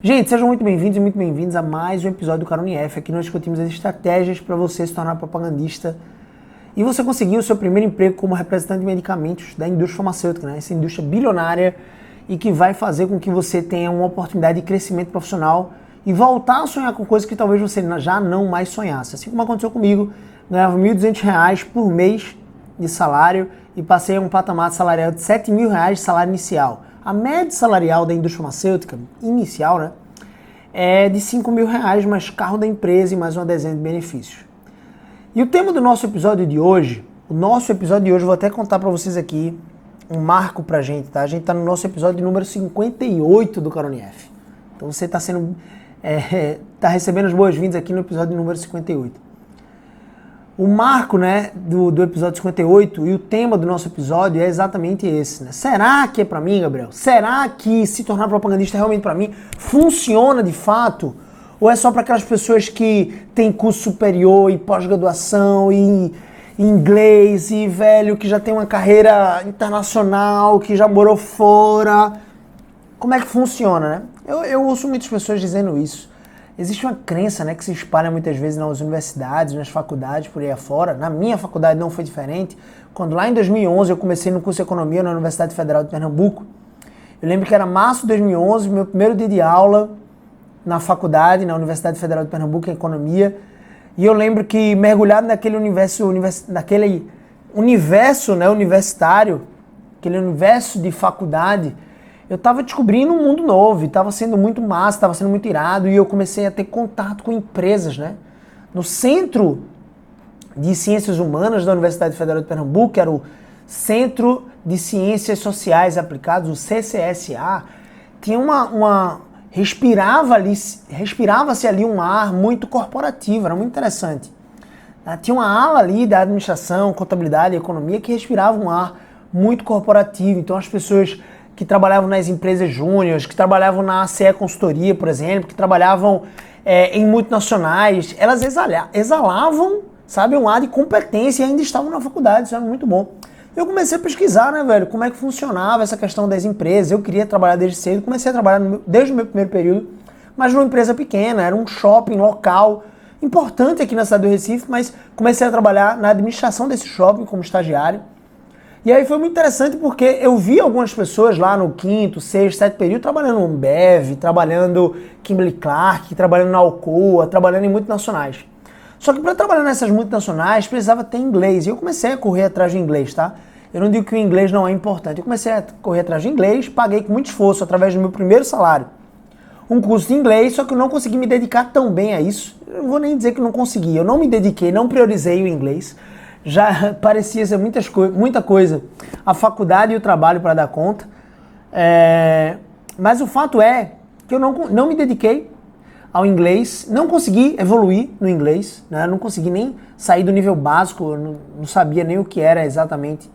Gente, sejam muito bem-vindos e muito bem-vindos a mais um episódio do Cara Unif. Aqui nós discutimos as estratégias para você se tornar propagandista e você conseguir o seu primeiro emprego como representante de medicamentos da indústria farmacêutica, né? Essa indústria bilionária e que vai fazer com que você tenha uma oportunidade de crescimento profissional e voltar a sonhar com coisas que talvez você já não mais sonhasse. Assim como aconteceu comigo, ganhava R$ 1.200 por mês de salário e passei a um patamar salarial de R$ 7.000 de salário inicial. A média salarial da indústria farmacêutica, inicial, né, é de R$ 5.000, mais carro da empresa e mais uma dezena de benefícios. E o tema do nosso episódio de hoje, eu vou até contar para vocês aqui um marco pra gente, tá? A gente tá no nosso episódio número 58 do Cara Unif. Então você tá tá recebendo as boas-vindas aqui no episódio número 58. O marco, né, do episódio 58 e o tema do nosso episódio é exatamente esse, né? Será que é pra mim, Gabriel? Será que se tornar propagandista é realmente pra mim? Funciona de fato? Ou é só para aquelas pessoas que têm curso superior e pós-graduação e inglês e, velho, que já tem uma carreira internacional, que já morou fora? Como é que funciona, né? Eu ouço muitas pessoas dizendo isso. Existe uma crença, né, que se espalha muitas vezes nas universidades, nas faculdades, por aí afora. Na minha faculdade não foi diferente. Quando lá em 2011 eu comecei no curso de Economia na Universidade Federal de Pernambuco, eu lembro que era março de 2011, meu primeiro dia de aula na faculdade, na Universidade Federal de Pernambuco, em Economia. E eu lembro que mergulhado naquele universo, né, universitário, aquele universo de faculdade, eu estava descobrindo um mundo novo, estava sendo muito massa, estava sendo muito irado, e eu comecei a ter contato com empresas, né? No Centro de Ciências Humanas da Universidade Federal de Pernambuco, que era o Centro de Ciências Sociais Aplicadas, o CCSA, tinha respirava-se ali um ar muito corporativo, era muito interessante. Tinha uma ala ali da administração, contabilidade e economia que respirava um ar muito corporativo, então as pessoas que trabalhavam nas empresas júniores, que trabalhavam na ACE Consultoria, por exemplo, que trabalhavam em multinacionais, elas exalavam, sabe, um ar de competência e ainda estavam na faculdade, isso era muito bom. Eu comecei a pesquisar, né, velho, como é que funcionava essa questão das empresas. Eu queria trabalhar desde cedo, comecei a trabalhar desde o meu primeiro período, mas numa empresa pequena, era um shopping local, importante aqui na cidade do Recife, mas comecei a trabalhar na administração desse shopping como estagiário. E aí foi muito interessante porque eu vi algumas pessoas lá no quinto, sexto, sétimo período trabalhando no Ambev, trabalhando Kimberly-Clark, trabalhando na Alcoa, trabalhando em multinacionais. Só que para trabalhar nessas multinacionais precisava ter inglês. E eu comecei a correr atrás de inglês, tá? Eu não digo que o inglês não é importante. Eu comecei a correr atrás de inglês, paguei com muito esforço através do meu primeiro salário um curso de inglês, só que eu não consegui me dedicar tão bem a isso. Eu não vou nem dizer que não consegui. Eu não me dediquei, não priorizei o inglês. Já parecia ser muita coisa a faculdade e o trabalho para dar conta. Mas o fato é que eu não me dediquei ao inglês, não consegui evoluir no inglês, né? Não consegui nem sair do nível básico, não sabia nem o que era exatamente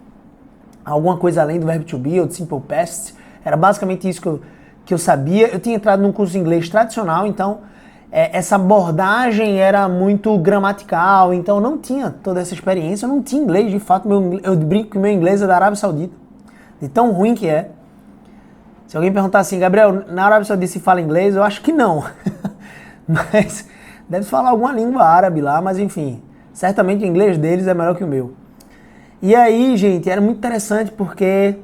alguma coisa além do verbo to be ou do simple past. Era basicamente isso que eu sabia. Eu tinha entrado num curso de inglês tradicional, então essa abordagem era muito gramatical, então eu não tinha toda essa experiência, eu não tinha inglês, de fato, eu brinco que meu inglês é da Arábia Saudita, de tão ruim que é. Se alguém perguntar assim, Gabriel, na Arábia Saudita se fala inglês? Eu acho que não, mas deve falar alguma língua árabe lá, mas enfim, certamente o inglês deles é melhor que o meu. E aí, gente, era muito interessante porque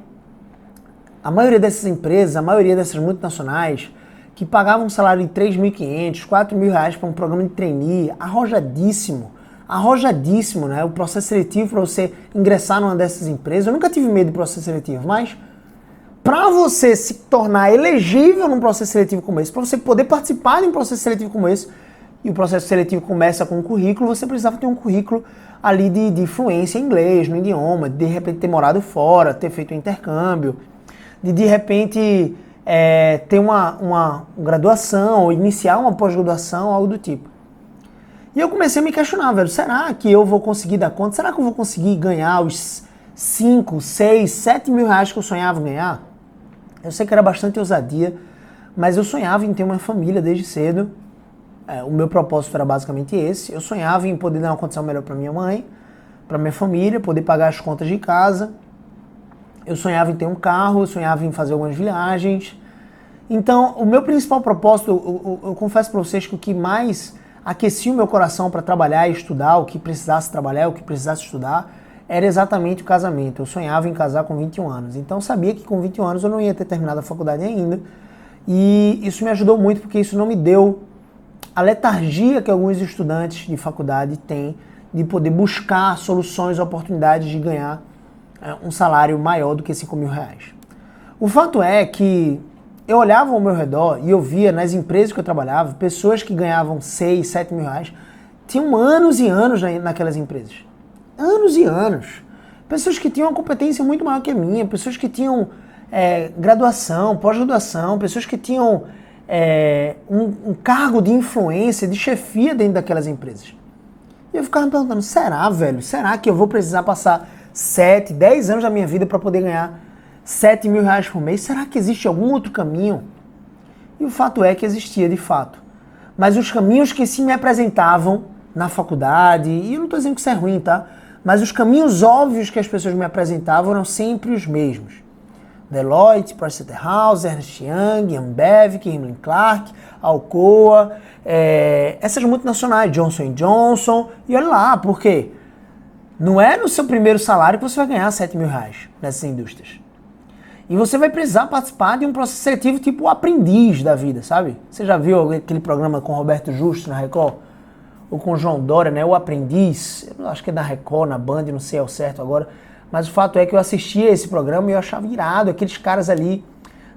a maioria dessas empresas, a maioria dessas multinacionais, que pagavam um salário de 3.500, 4.000 reais para um programa de trainee, arrojadíssimo, né? O processo seletivo para você ingressar numa dessas empresas, eu nunca tive medo de processo seletivo, mas para você se tornar elegível num processo seletivo como esse, para você poder participar de um processo seletivo como esse, e o processo seletivo começa com um currículo, você precisava ter um currículo ali de fluência em inglês, no idioma, de repente ter morado fora, ter feito um intercâmbio, de repente ter uma graduação, ou iniciar uma pós-graduação, algo do tipo. E eu comecei a me questionar, velho, será que eu vou conseguir dar conta? Será que eu vou conseguir ganhar os 5, 6, 7 mil reais que eu sonhava ganhar? Eu sei que era bastante ousadia, mas eu sonhava em ter uma família desde cedo. O meu propósito era basicamente esse. Eu sonhava em poder dar uma condição melhor para minha mãe, para minha família, poder pagar as contas de casa. Eu sonhava em ter um carro, eu sonhava em fazer algumas viagens. Então, o meu principal propósito, eu confesso para vocês que o que mais aquecia o meu coração para trabalhar e estudar, o que precisasse trabalhar, o que precisasse estudar, era exatamente o casamento. Eu sonhava em casar com 21 anos. Então, eu sabia que com 21 anos eu não ia ter terminado a faculdade ainda. E isso me ajudou muito, porque isso não me deu a letargia que alguns estudantes de faculdade têm de poder buscar soluções, oportunidades de ganhar um salário maior do que 5 mil reais. O fato é que eu olhava ao meu redor e eu via nas empresas que eu trabalhava, pessoas que ganhavam 6, 7 mil reais, tinham anos e anos naquelas empresas. Anos e anos. Pessoas que tinham uma competência muito maior que a minha, pessoas que tinham graduação, pós-graduação, pessoas que tinham um cargo de influência, de chefia dentro daquelas empresas. E eu ficava me perguntando, será, velho? Será que eu vou precisar passar 7, 10 anos da minha vida para poder ganhar 7 mil reais por mês? Será que existe algum outro caminho? E o fato é que existia de fato. Mas os caminhos que se me apresentavam na faculdade, e eu não estou dizendo que isso é ruim, tá? Mas os caminhos óbvios que as pessoas me apresentavam eram sempre os mesmos. Deloitte, Pricewaterhouse, Ernst Young, Ambev, Kimberly-Clark, Alcoa, essas multinacionais, Johnson & Johnson, e olha lá, por quê? Não é no seu primeiro salário que você vai ganhar 7 mil reais nessas indústrias. E você vai precisar participar de um processo seletivo tipo o aprendiz da vida, sabe? Você já viu aquele programa com Roberto Justo na Record? Ou com João Dória, né? O Aprendiz, eu acho que é da Record, na Band, não sei ao certo agora. Mas o fato é que eu assistia esse programa e eu achava irado, aqueles caras ali,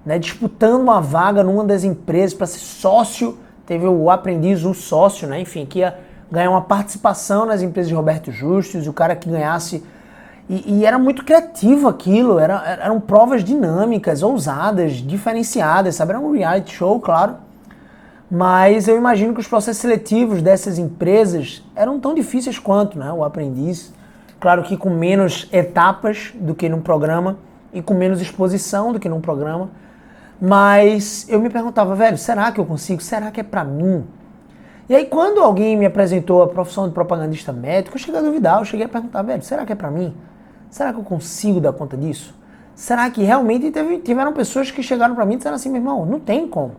né, disputando uma vaga numa das empresas para ser sócio. Teve o aprendiz, o sócio, né, enfim, que ia ganhar uma participação nas empresas de Roberto Justus, o cara que ganhasse. E era muito criativo aquilo, eram provas dinâmicas, ousadas, diferenciadas, sabe? Era um reality show, claro. Mas eu imagino que os processos seletivos dessas empresas eram tão difíceis quanto, né, o aprendiz. Claro que com menos etapas do que num programa e com menos exposição do que num programa. Mas eu me perguntava, velho, será que eu consigo? Será que é pra mim? E aí quando alguém me apresentou a profissão de propagandista médico, eu cheguei a duvidar, eu cheguei a perguntar, velho, será que é pra mim? Será que eu consigo dar conta disso? Será que realmente tiveram pessoas que chegaram pra mim e disseram assim, meu irmão, não tem como.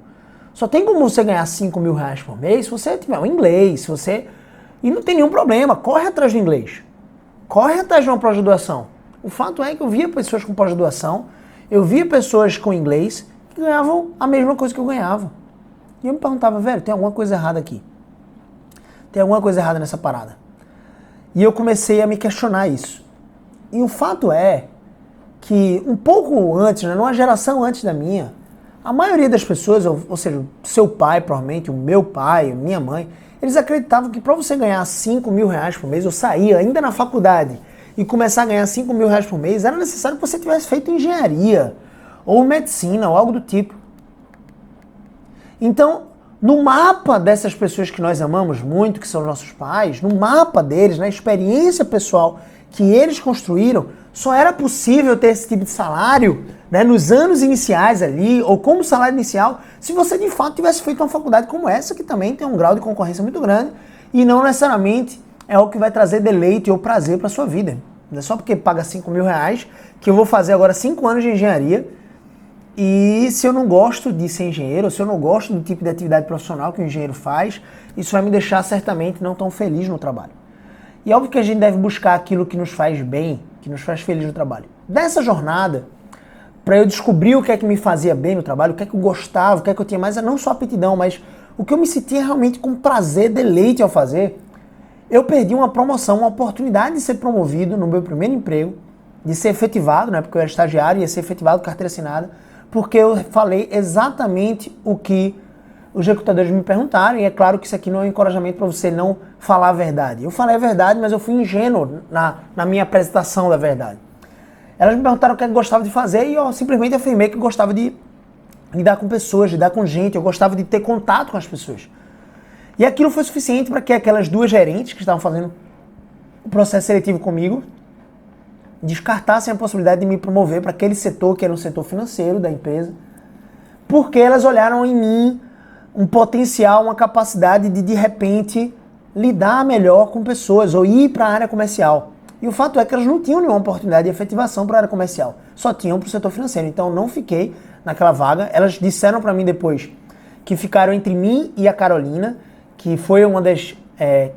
Só tem como você ganhar 5 mil reais por mês se você tiver um inglês, se você... E não tem nenhum problema, corre atrás do inglês. Corre atrás de uma pós-graduação. O fato é que eu via pessoas com pós-graduação, eu via pessoas com inglês que ganhavam a mesma coisa que eu ganhava. E eu me perguntava, velho, tem alguma coisa errada aqui? Tem alguma coisa errada nessa parada? E eu comecei a me questionar isso. E o fato é que um pouco antes, né, numa geração antes da minha, a maioria das pessoas, ou seja, seu pai provavelmente, o meu pai, minha mãe, eles acreditavam que para você ganhar 5 mil reais por mês, ou sair ainda na faculdade e começar a ganhar 5 mil reais por mês, era necessário que você tivesse feito engenharia, ou medicina, ou algo do tipo. Então, no mapa dessas pessoas que nós amamos muito, que são nossos pais, no mapa deles, na experiência pessoal que eles construíram, só era possível ter esse tipo de salário, né, nos anos iniciais ali, ou como salário inicial, se você de fato tivesse feito uma faculdade como essa, que também tem um grau de concorrência muito grande, e não necessariamente é o que vai trazer deleite ou prazer para sua vida. Não é só porque paga 5 mil reais que eu vou fazer agora 5 anos de engenharia, e se eu não gosto de ser engenheiro, ou se eu não gosto do tipo de atividade profissional que o engenheiro faz, isso vai me deixar certamente não tão feliz no trabalho. E é óbvio que a gente deve buscar aquilo que nos faz bem, que nos faz feliz no trabalho. Dessa jornada, para eu descobrir o que é que me fazia bem no trabalho, o que é que eu gostava, o que é que eu tinha mais, não só aptidão, mas o que eu me sentia realmente com prazer, deleite ao fazer, eu perdi uma promoção, uma oportunidade de ser promovido no meu primeiro emprego, de ser efetivado, né, porque eu era estagiário, ia ser efetivado, carteira assinada, porque eu falei exatamente o que os recrutadores me perguntaram, e é claro que isso aqui não é um encorajamento para você não falar a verdade. Eu falei a verdade, mas eu fui ingênuo na minha apresentação da verdade. Elas me perguntaram o que eu gostava de fazer e eu simplesmente afirmei que eu gostava de lidar com pessoas, lidar com gente, eu gostava de ter contato com as pessoas. E aquilo foi suficiente para que aquelas duas gerentes que estavam fazendo o processo seletivo comigo descartassem a possibilidade de me promover para aquele setor que era um setor financeiro da empresa, porque elas olharam em mim um potencial, uma capacidade de repente, lidar melhor com pessoas ou ir para a área comercial. E o fato é que elas não tinham nenhuma oportunidade de efetivação para a área comercial, só tinham para o setor financeiro. Então não fiquei naquela vaga. Elas disseram para mim depois que ficaram entre mim e a Carolina, que foi uma das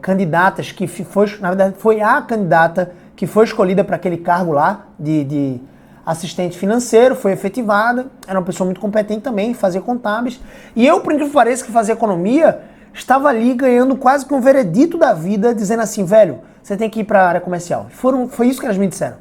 candidatas que foi, na verdade, foi a candidata que foi escolhida para aquele cargo lá de assistente financeiro, foi efetivada, era uma pessoa muito competente também, fazia contábeis. E eu, por incrível que pareça, que fazia economia, estava ali ganhando quase que um veredito da vida, dizendo assim, velho, você tem que ir para a área comercial. Foi isso que elas me disseram.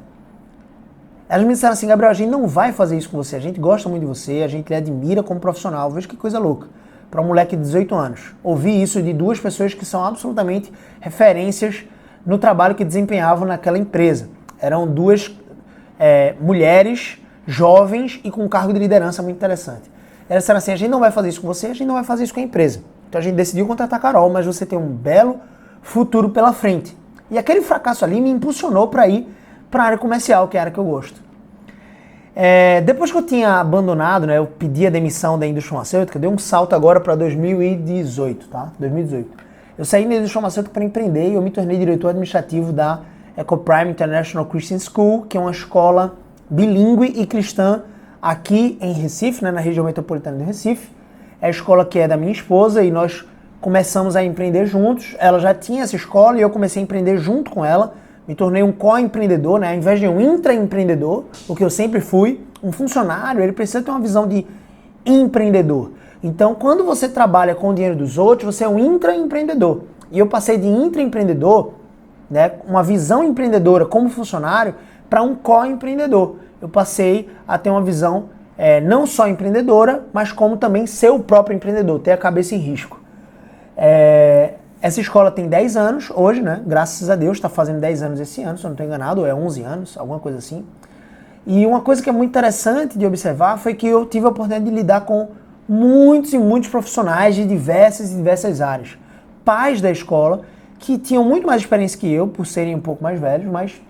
Elas me disseram assim, Gabriel, a gente não vai fazer isso com você, a gente gosta muito de você, a gente lhe admira como profissional, veja que coisa louca. Para um moleque de 18 anos, ouvir isso de duas pessoas que são absolutamente referências no trabalho que desempenhavam naquela empresa. Eram duas mulheres jovens e com um cargo de liderança muito interessante. Elas disseram assim, a gente não vai fazer isso com você, a gente não vai fazer isso com a empresa. Então a gente decidiu contratar a Carol, mas você tem um belo futuro pela frente. E aquele fracasso ali me impulsionou para ir para a área comercial, que é a área que eu gosto. Depois que eu tinha abandonado, né, eu pedi a demissão da indústria farmacêutica, dei um salto agora para 2018, tá? 2018. Eu saí da indústria farmacêutica para empreender e eu me tornei diretor administrativo da Ecoprime International Christian School, que é uma escola bilíngue e cristã aqui em Recife, né, na região metropolitana de Recife. É a escola que é da minha esposa e nós começamos a empreender juntos. Ela já tinha essa escola e eu comecei a empreender junto com ela. Me tornei um co-empreendedor, né? Ao invés de um intraempreendedor, o que eu sempre fui, um funcionário, ele precisa ter uma visão de empreendedor. Então, quando você trabalha com o dinheiro dos outros, você é um intraempreendedor. E eu passei de intraempreendedor, né, uma visão empreendedora como funcionário, para um co-empreendedor. Eu passei a ter uma visão não só empreendedora, mas como também ser o próprio empreendedor, ter a cabeça em risco. Essa escola tem 10 anos hoje, né? Graças a Deus, está fazendo 10 anos esse ano, se eu não estou enganado, ou é 11 anos, alguma coisa assim. E uma coisa que é muito interessante de observar foi que eu tive a oportunidade de lidar com muitos e muitos profissionais de diversas áreas. Pais da escola, que tinham muito mais experiência que eu, por serem um pouco mais velhos, mas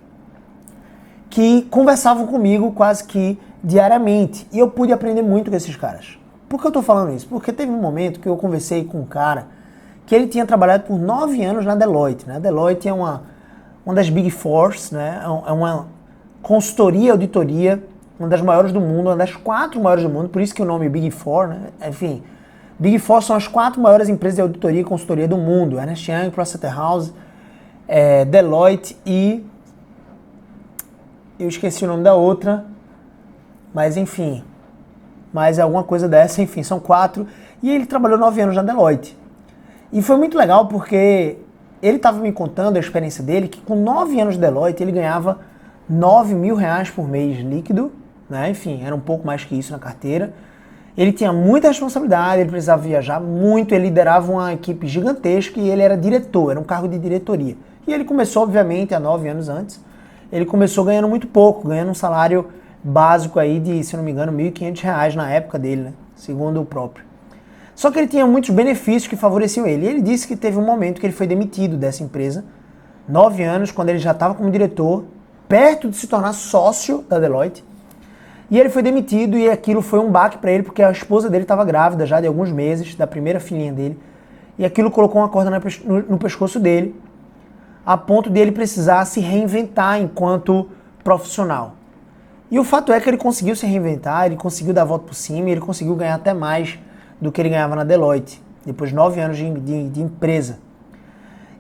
que conversavam comigo quase que diariamente. E eu pude aprender muito com esses caras. Por que eu estou falando isso? Porque teve um momento que eu conversei com um cara que ele tinha trabalhado por 9 anos na Deloitte, né? A Deloitte é uma das Big Fours, né? É uma consultoria, auditoria, uma das maiores do mundo, uma das 4 maiores do mundo, por isso que o nome Big Four, né? Enfim, Big Four são as 4 maiores empresas de auditoria e consultoria do mundo, Ernst Young, Pricewaterhouse, Deloitte e eu esqueci o nome da outra, mas enfim, mais alguma coisa dessa, enfim, são 4, e ele trabalhou 9 anos na Deloitte. E foi muito legal porque ele estava me contando a experiência dele, que com 9 anos de Deloitte ele ganhava R$9.000 por mês líquido, né? Enfim, era um pouco mais que isso na carteira. Ele tinha muita responsabilidade, ele precisava viajar muito, ele liderava uma equipe gigantesca e ele era diretor, era um cargo de diretoria. E ele começou, obviamente, há 9 anos antes, ele começou ganhando muito pouco, ganhando um salário básico aí de, se não me engano, R$1.500 na época dele, né? Segundo o próprio. Só que ele tinha muitos benefícios que favoreciam ele. E ele disse que teve um momento que ele foi demitido dessa empresa, 9 anos, quando ele já estava como diretor, perto de se tornar sócio da Deloitte. E ele foi demitido e aquilo foi um baque para ele, porque a esposa dele estava grávida já de alguns meses, da primeira filhinha dele. E aquilo colocou uma corda no pescoço dele, a ponto de ele precisar se reinventar enquanto profissional. E o fato é que ele conseguiu se reinventar, ele conseguiu dar a volta por cima e ele conseguiu ganhar até mais do que ele ganhava na Deloitte, depois de 9 anos de empresa.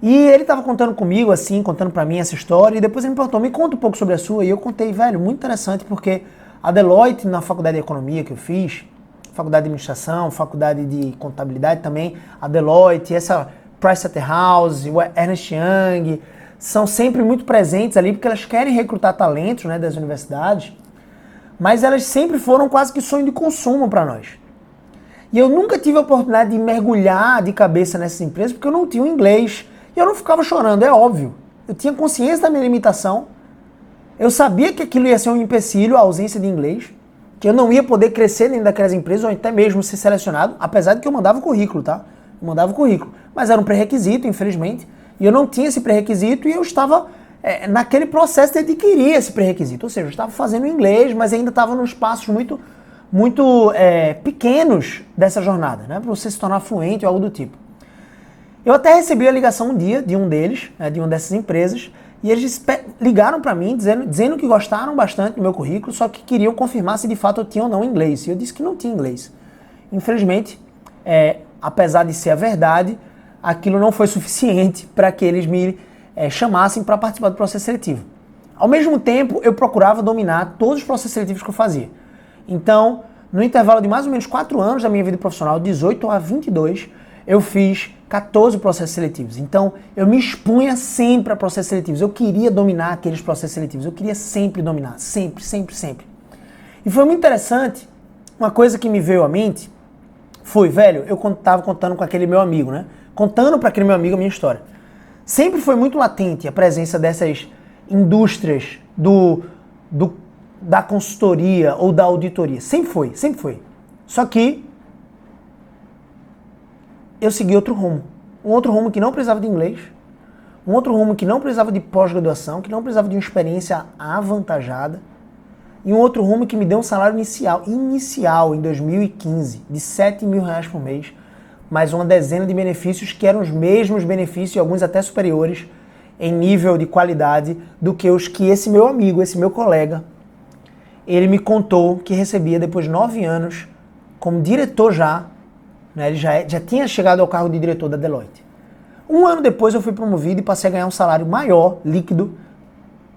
E ele estava contando comigo, assim, contando para mim essa história, e depois ele me perguntou, me conta um pouco sobre a sua, e eu contei, velho, muito interessante, porque a Deloitte, na faculdade de economia que eu fiz, faculdade de administração, faculdade de contabilidade também, a Deloitte, essa Pricewaterhouse, o Ernst Young, são sempre muito presentes ali, porque elas querem recrutar talentos, né, das universidades, mas elas sempre foram quase que sonho de consumo para nós. E eu nunca tive a oportunidade de mergulhar de cabeça nessas empresas porque eu não tinha o inglês. E eu não ficava chorando, é óbvio. Eu tinha consciência da minha limitação. Eu sabia que aquilo ia ser um empecilho, a ausência de inglês. Que eu não ia poder crescer dentro daquelas empresas ou até mesmo ser selecionado, apesar de que eu mandava o currículo, tá? Eu mandava o currículo. Mas era um pré-requisito, infelizmente. E eu não tinha esse pré-requisito e eu estava naquele processo de adquirir esse pré-requisito. Ou seja, eu estava fazendo inglês, mas ainda estava nos passos muito pequenos dessa jornada, né? Para você se tornar fluente ou algo do tipo. Eu até recebi a ligação um dia de um deles, de uma dessas empresas, e eles ligaram para mim dizendo que gostaram bastante do meu currículo, só que queriam confirmar se de fato eu tinha ou não inglês. E eu disse que não tinha inglês. Infelizmente, apesar de ser a verdade, aquilo não foi suficiente para que eles me chamassem para participar do processo seletivo. Ao mesmo tempo, eu procurava dominar todos os processos seletivos que eu fazia. Então, no intervalo de mais ou menos 4 anos da minha vida profissional, 18 a 22, eu fiz 14 processos seletivos. Então, eu me expunha sempre a processos seletivos. Eu queria dominar aqueles processos seletivos. Eu queria sempre dominar. Sempre, sempre, sempre. E foi muito interessante. Uma coisa que me veio à mente foi, velho, eu estava contando com aquele meu amigo, né? Contando para aquele meu amigo a minha história. Sempre foi muito latente a presença dessas indústrias da consultoria ou da auditoria. Sempre foi, sempre foi. Só que eu segui outro rumo. Um outro rumo que não precisava de inglês, um outro rumo que não precisava de pós-graduação, que não precisava de uma experiência avantajada, e um outro rumo que me deu um salário inicial em 2015, de R$7.000 por mês, mais uma dezena de benefícios que eram os mesmos benefícios, e alguns até superiores, em nível de qualidade, do que os que esse meu amigo, esse meu colega, ele me contou que recebia depois de 9 anos, como diretor já, né, ele já tinha chegado ao cargo de diretor da Deloitte. 1 ano depois eu fui promovido e passei a ganhar um salário maior, líquido,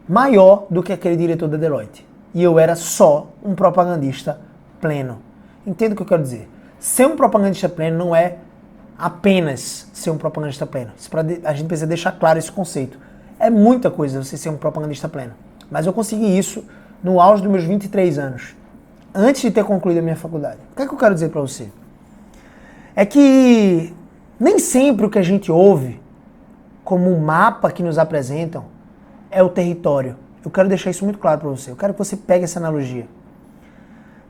maior do que aquele diretor da Deloitte. E eu era só um propagandista pleno. Entenda o que eu quero dizer. Ser um propagandista pleno não é apenas ser um propagandista pleno. A gente precisa deixar claro esse conceito. É muita coisa você ser um propagandista pleno. Mas eu consegui isso no auge dos meus 23 anos, antes de ter concluído a minha faculdade. O que é que eu quero dizer para você? É que nem sempre o que a gente ouve como um mapa que nos apresentam é o território. Eu quero deixar isso muito claro para você. Eu quero que você pegue essa analogia.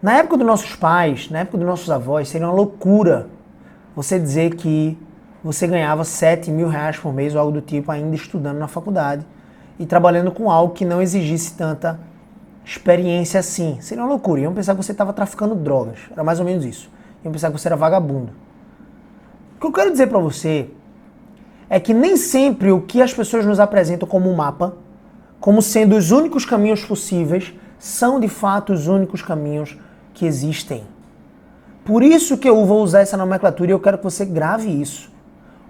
Na época dos nossos pais, na época dos nossos avós, seria uma loucura você dizer que você ganhava R$7.000 por mês ou algo do tipo ainda estudando na faculdade e trabalhando com algo que não exigisse tanta experiência assim. Seria uma loucura. Iam pensar que você estava traficando drogas. Era mais ou menos isso. Iam pensar que você era vagabundo. O que eu quero dizer para você é que nem sempre o que as pessoas nos apresentam como um mapa, como sendo os únicos caminhos possíveis, são de fato os únicos caminhos que existem. Por isso que eu vou usar essa nomenclatura e eu quero que você grave isso.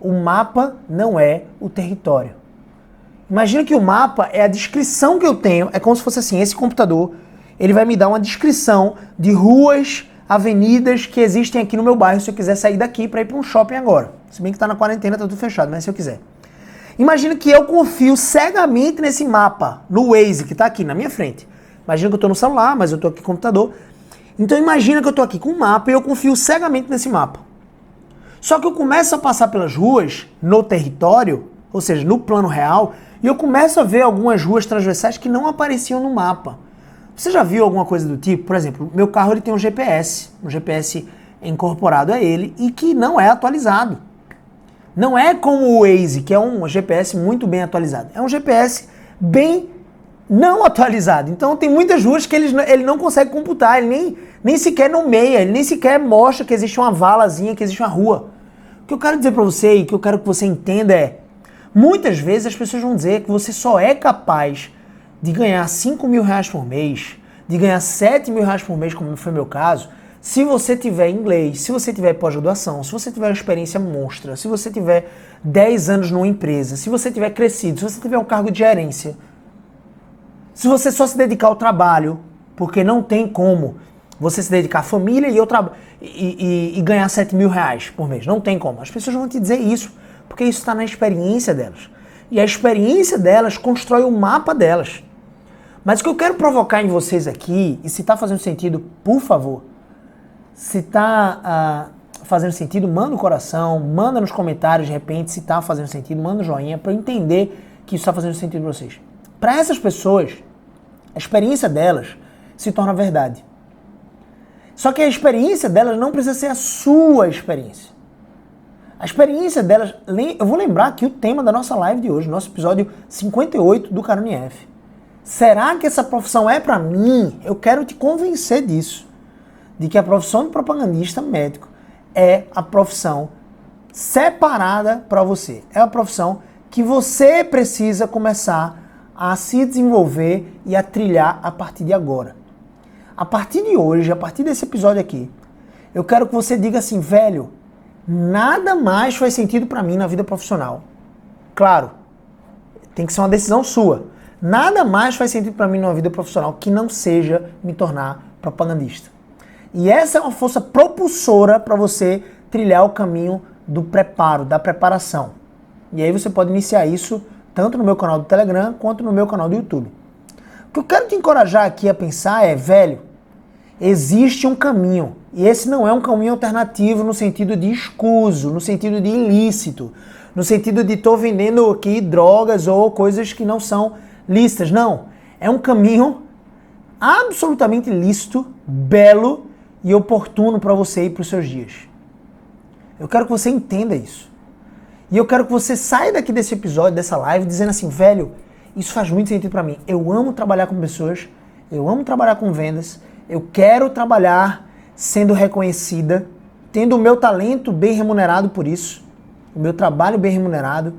O mapa não é o território. Imagina que o mapa é a descrição que eu tenho, é como se fosse assim, esse computador, ele vai me dar uma descrição de ruas, avenidas que existem aqui no meu bairro, se eu quiser sair daqui para ir para um shopping agora. Se bem que está na quarentena, está tudo fechado, mas se eu quiser. Imagina que eu confio cegamente nesse mapa, no Waze, que está aqui na minha frente. Imagina que eu estou no celular, mas eu estou aqui no computador. Então imagina que eu estou aqui com um mapa e eu confio cegamente nesse mapa. Só que eu começo a passar pelas ruas, no território, ou seja, no plano real, e eu começo a ver algumas ruas transversais que não apareciam no mapa. Você já viu alguma coisa do tipo? Por exemplo, meu carro ele tem um GPS incorporado a ele e que não é atualizado. Não é como o Waze, que é um GPS muito bem atualizado. É um GPS bem não atualizado. Então tem muitas ruas que ele não consegue computar, ele nem sequer nomeia, ele nem sequer mostra que existe uma valazinha, que existe uma rua. O que eu quero dizer para você e que eu quero que você entenda é, muitas vezes as pessoas vão dizer que você só é capaz de ganhar R$5.000 por mês, de ganhar R$7.000 por mês, como foi meu caso, se você tiver inglês, se você tiver pós-graduação, se você tiver uma experiência monstra, se você tiver 10 anos numa empresa, se você tiver crescido, se você tiver um cargo de gerência, se você só se dedicar ao trabalho, porque não tem como você se dedicar à família e ganhar R$7.000 por mês. Não tem como. As pessoas vão te dizer isso, porque isso está na experiência delas. E a experiência delas constrói o mapa delas. Mas o que eu quero provocar em vocês aqui, e se está fazendo sentido, por favor, se está fazendo sentido, manda no coração, manda nos comentários, de repente, se está fazendo sentido, manda um joinha para eu entender que isso está fazendo sentido para vocês. Para essas pessoas, a experiência delas se torna verdade. Só que a experiência delas não precisa ser a sua experiência. A experiência delas... Eu vou lembrar aqui o tema da nossa live de hoje, nosso episódio 58 do Carone F. Será que essa profissão é para mim? Eu quero te convencer disso. De que a profissão de propagandista médico é a profissão separada para você. É uma profissão que você precisa começar a se desenvolver e a trilhar a partir de agora. A partir de hoje, a partir desse episódio aqui, eu quero que você diga assim, velho, nada mais faz sentido para mim na vida profissional. Claro, tem que ser uma decisão sua. Nada mais faz sentido para mim na vida profissional que não seja me tornar propagandista. E essa é uma força propulsora para você trilhar o caminho do preparo, da preparação. E aí você pode iniciar isso tanto no meu canal do Telegram quanto no meu canal do YouTube. O que eu quero te encorajar aqui a pensar é, velho, existe um caminho. E esse não é um caminho alternativo no sentido de escuso, no sentido de ilícito, no sentido de tô vendendo aqui drogas ou coisas que não são lícitas. Não. É um caminho absolutamente lícito, belo e oportuno para você e para os seus dias. Eu quero que você entenda isso. E eu quero que você saia daqui desse episódio, dessa live, dizendo assim, velho, isso faz muito sentido para mim. Eu amo trabalhar com pessoas, eu amo trabalhar com vendas, eu quero trabalhar sendo reconhecida, tendo o meu talento bem remunerado por isso, o meu trabalho bem remunerado,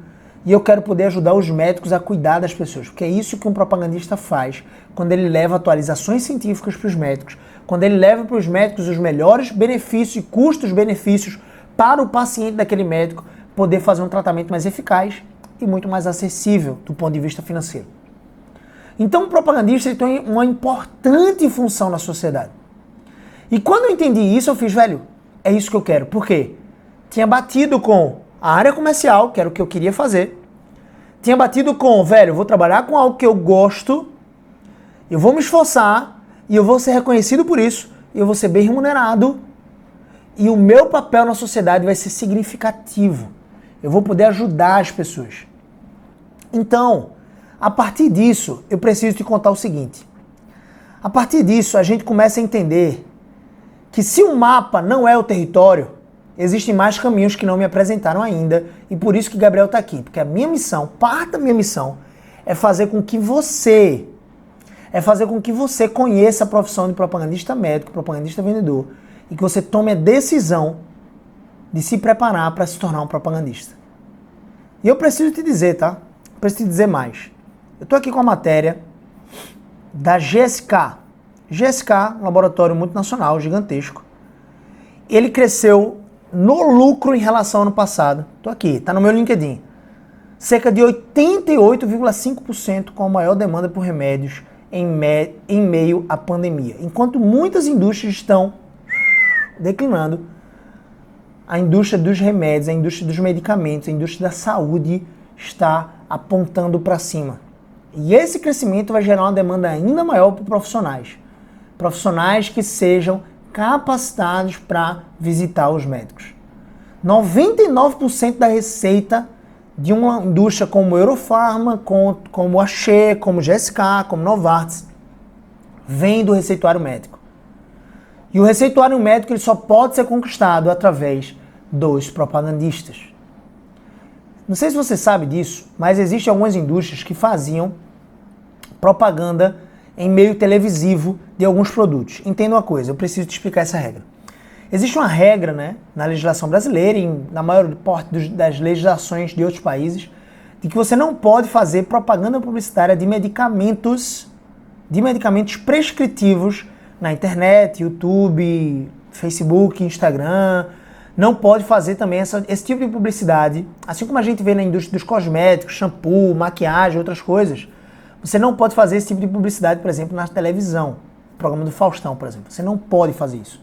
e eu quero poder ajudar os médicos a cuidar das pessoas, porque é isso que um propagandista faz quando ele leva atualizações científicas para os médicos, quando ele leva para os médicos os melhores benefícios e custos-benefícios para o paciente daquele médico poder fazer um tratamento mais eficaz e muito mais acessível do ponto de vista financeiro. Então o propagandista ele tem uma importante função na sociedade. E quando eu entendi isso, eu fiz, velho, é isso que eu quero. Por quê? Tinha batido com a área comercial, que era o que eu queria fazer. Tinha batido com, velho, eu vou trabalhar com algo que eu gosto, eu vou me esforçar e eu vou ser reconhecido por isso, e eu vou ser bem remunerado e o meu papel na sociedade vai ser significativo. Eu vou poder ajudar as pessoas. Então, a partir disso, eu preciso te contar o seguinte. A partir disso, a gente começa a entender que se o mapa não é o território, existem mais caminhos que não me apresentaram ainda, e por isso que Gabriel está aqui. Porque a minha missão, parte da minha missão, é fazer com que você conheça a profissão de propagandista médico, propagandista vendedor, e que você tome a decisão de se preparar para se tornar um propagandista. E eu preciso te dizer, tá? Preciso te dizer mais. Eu estou aqui com a matéria da GSK. GSK, um laboratório multinacional, gigantesco. Ele cresceu no lucro em relação ao ano passado. Estou aqui, está no meu LinkedIn. Cerca de 88,5% com a maior demanda por remédios em meio à pandemia. Enquanto muitas indústrias estão declinando, a indústria dos remédios, a indústria dos medicamentos, a indústria da saúde está apontando para cima. E esse crescimento vai gerar uma demanda ainda maior por profissionais. Profissionais que sejam capacitados para visitar os médicos. 99% da receita de uma indústria como Eurofarma, como a She, como GSK, como Novartis, vem do receituário médico. E o receituário médico ele só pode ser conquistado através dos propagandistas. Não sei se você sabe disso, mas existem algumas indústrias que faziam propaganda em meio televisivo de alguns produtos. Entenda uma coisa, eu preciso te explicar essa regra. Existe uma regra, né, na legislação brasileira e na maior parte das legislações de outros países, de que você não pode fazer propaganda publicitária de medicamentos prescritivos na internet, YouTube, Facebook, Instagram. Não pode fazer também esse tipo de publicidade, assim como a gente vê na indústria dos cosméticos, shampoo, maquiagem, outras coisas. Você não pode fazer esse tipo de publicidade, por exemplo, na televisão. Programa do Faustão, por exemplo. Você não pode fazer isso.